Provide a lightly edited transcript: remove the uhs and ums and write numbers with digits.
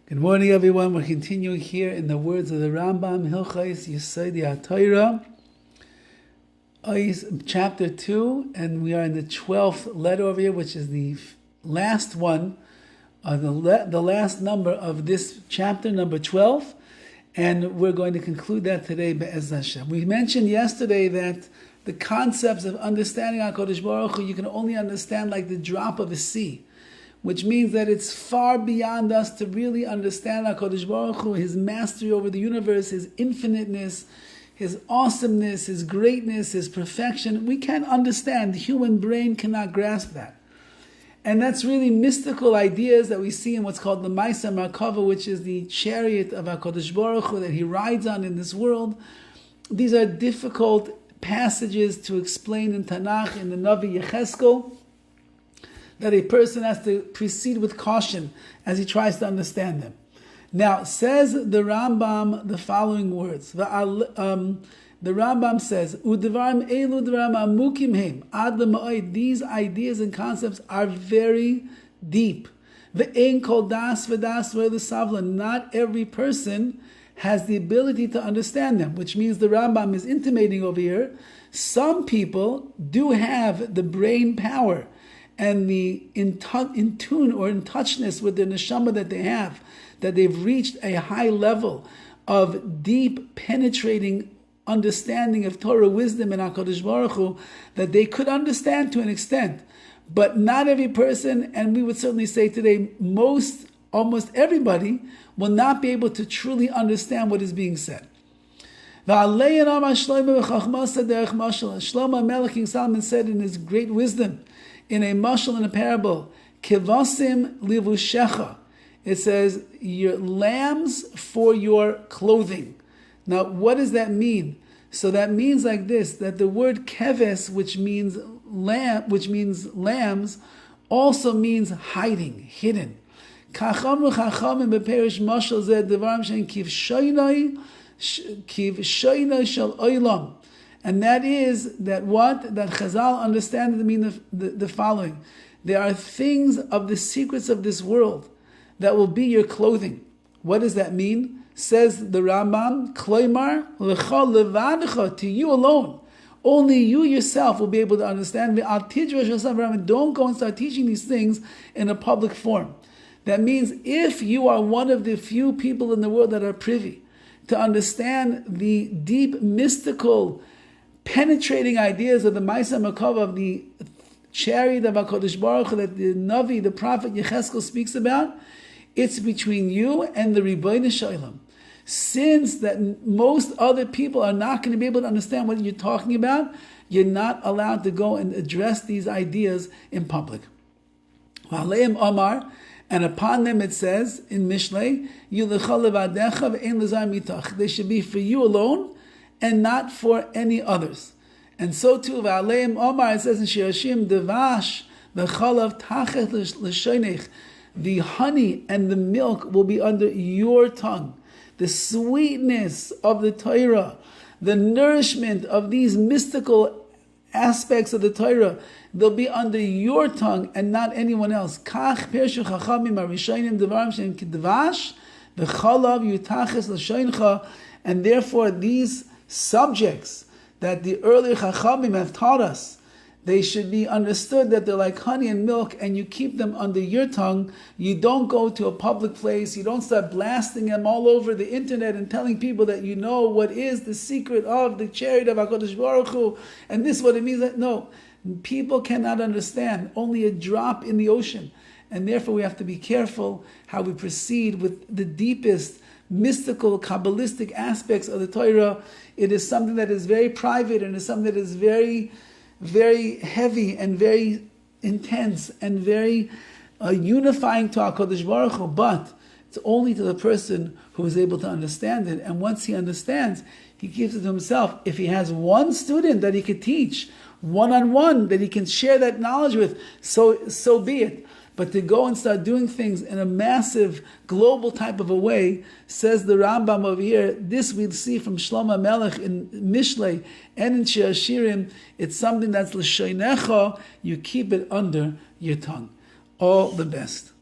Good morning, everyone. We're continuing here in the words of the RAMBAM, Hilchos Yesodei HaTorah, chapter 2, and we are in the 12th letter over here, which is the last one, the last number of this chapter, number 12, and we're going to conclude that today, Be'ez Hashem. We mentioned yesterday that the concepts of understanding HaKadosh Baruch Hu, you can only understand like the drop of a sea, which means that it's far beyond us to really understand HaKadosh Baruch Hu, His mastery over the universe, His infiniteness, His awesomeness, His greatness, His perfection. We can't understand. The human brain cannot grasp that. And that's really mystical ideas that we see in what's called the Maisa Markava, which is the chariot of HaKadosh Baruch Hu that He rides on in this world. These are difficult passages to explain in Tanakh, in the Navi Yecheskel, that a person has to proceed with caution as he tries to understand them. Now, says the Rambam the following words. The Rambam says, "Udevarim elu devarim amukim heim ad lema'od." These ideas and concepts are very deep. Ve'ein kol das v'das v'le. Not every person has the ability to understand them, which means the Rambam is intimating over here, some people do have the brain power and the in tune or in touchness with the neshama that they have, that they've reached a high level of deep, penetrating understanding of Torah wisdom and HaKadosh Baruch Hu, that they could understand to an extent. But not every person, and we would certainly say today, almost everybody, will not be able to truly understand what is being said. Shlomo Melech King Solomon said in his great wisdom, in a mashal, in a parable, Kevasim livushecha. It says, your lambs for your clothing. Now, what does that mean? So that means like this, that the word keves, which means lambs, also means hiding, hidden. Kachamru chachamim beperish mashal zeh devarim shen kivshoinai shel oilam. And that is that Chazal understand to mean the following. There are things of the secrets of this world that will be your clothing. What does that mean? Says the Rambam, Kloimar lecha levadecha, to you alone. Only you yourself will be able to understand. Don't go and start teaching these things in a public forum. That means if you are one of the few people in the world that are privy to understand the deep mystical penetrating ideas of the Maisa Makava, of the chariot of HaKadosh Baruch Hu that the Navi, the prophet Yecheskel speaks about, it's between you and the Ribbono Shel Olam. Since that most other people are not going to be able to understand what you're talking about, you're not allowed to go and address these ideas in public. V'aleim Omar, and upon them it says in Mishlei, they should be for you alone, and not for any others. And so too, V'aleim Omar, it says in Shirashim, Devash, the chalav tachet l'shoinech, the honey and the milk will be under your tongue. The sweetness of the Torah, the nourishment of these mystical aspects of the Torah, they'll be under your tongue and not anyone else. Kach pershu chachamim arishonim devarim shem k'devash, the chalav yutaches l'shoincha, and therefore these subjects that the earlier Chachamim have taught us, they should be understood that they're like honey and milk, and you keep them under your tongue. You don't go to a public place. You don't start blasting them all over the internet and telling people that you know what is the secret of the chariot of HaKadosh Baruch Hu, and this is what it means. No, people cannot understand. Only a drop in the ocean. And therefore we have to be careful how we proceed with the deepest mystical, Kabbalistic aspects of the Torah. It is something that is very private, and is something that is very, very heavy and very intense and very unifying to HaKadosh Baruch Hu. But it's only to the person who is able to understand it. And once he understands, he keeps it to himself. If he has one student that he could teach one-on-one, that he can share that knowledge with, so be it. But to go and start doing things in a massive, global type of a way, says the Rambam over here, this we'll see from Shlomo Melech in Mishlei and in Shir Hashirim, it's something that's l'shoinecha, you keep it under your tongue. All the best.